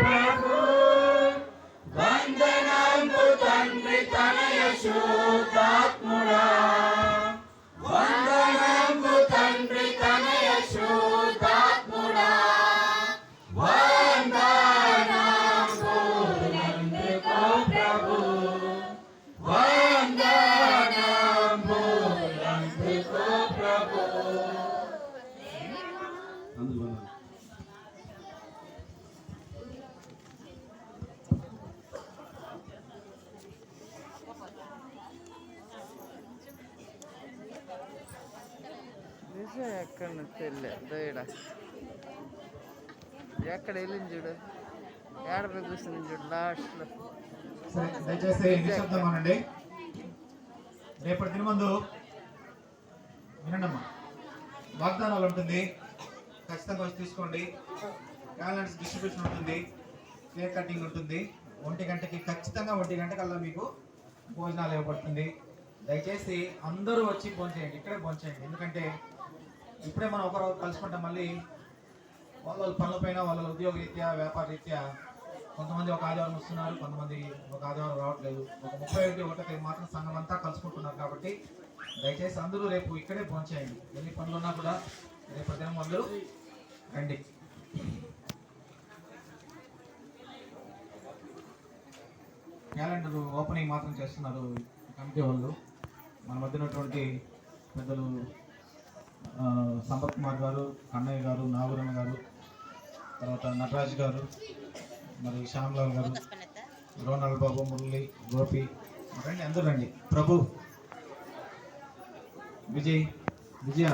ప్రభు వందనాంబు తండ్రి తనయ శుద్ధాత్ముడా వందనాంబు తండ్రి తనయ శుద్ధాత్ముడా వందనాంబు నందుకో ప్రభు వందనాంబు నందుకో ప్రభు. ఎక్కడ తెలియదు ఎక్కడ వెళ్ళింది చూడు ఏడపై కూర్చుంది చూడు లాస్ట్లో. దయచేసి నిశ్శబ్దం అనండి. రేపటి దిన ముందు వినండమ్మా, వాగ్దానాలు ఉంటుంది, ఖచ్చితంగా వచ్చి తీసుకోండి. క్యాలెండర్స్ డిస్ట్రిబ్యూషన్ ఉంటుంది, కేక్ కటింగ్ ఉంటుంది. 1 గంటకి ఖచ్చితంగా 1 గంటకల్లా మీకు భోజనాలు ఇవ్వబడుతుంది. దయచేసి అందరూ వచ్చి భోంచేయండి, ఇక్కడే భోంచేయండి. ఎందుకంటే ఇప్పుడే మనం ఒకరు కలుసుకుంటాం, మళ్ళీ వాళ్ళ పనులపైన వాళ్ళ ఉద్యోగ రీత్యా వ్యాపార రీత్యా కొంతమంది ఒక ఆదివారం వస్తున్నారు, కొంతమంది ఒక ఆదివారం రావట్లేదు. ఒక 31 మాత్రం సంఘం అంతా కలుసుకుంటున్నారు. కాబట్టి దయచేసి అందరూ రేపు ఇక్కడే భోంచేయండి. ఎన్ని పనులు ఉన్నా కూడా రేపు దినం అందరూ రండి. క్యాలెండర్ ఓపెనింగ్ మాత్రం చేస్తున్నారు కమిటీ వాళ్ళు. మన మధ్య ఉన్నటువంటి పెద్దలు సంపత్ కుమార్ గారు, కన్నయ్య గారు, నాగూరన్న గారు, తర్వాత నటరాజ్ గారు, మరి శ్యామ్లాల్ గారు, రోనాల్ బాబు, మురళి, గోపి, రండి అందరూ రండి. ప్రభు, విజయ్, విజయ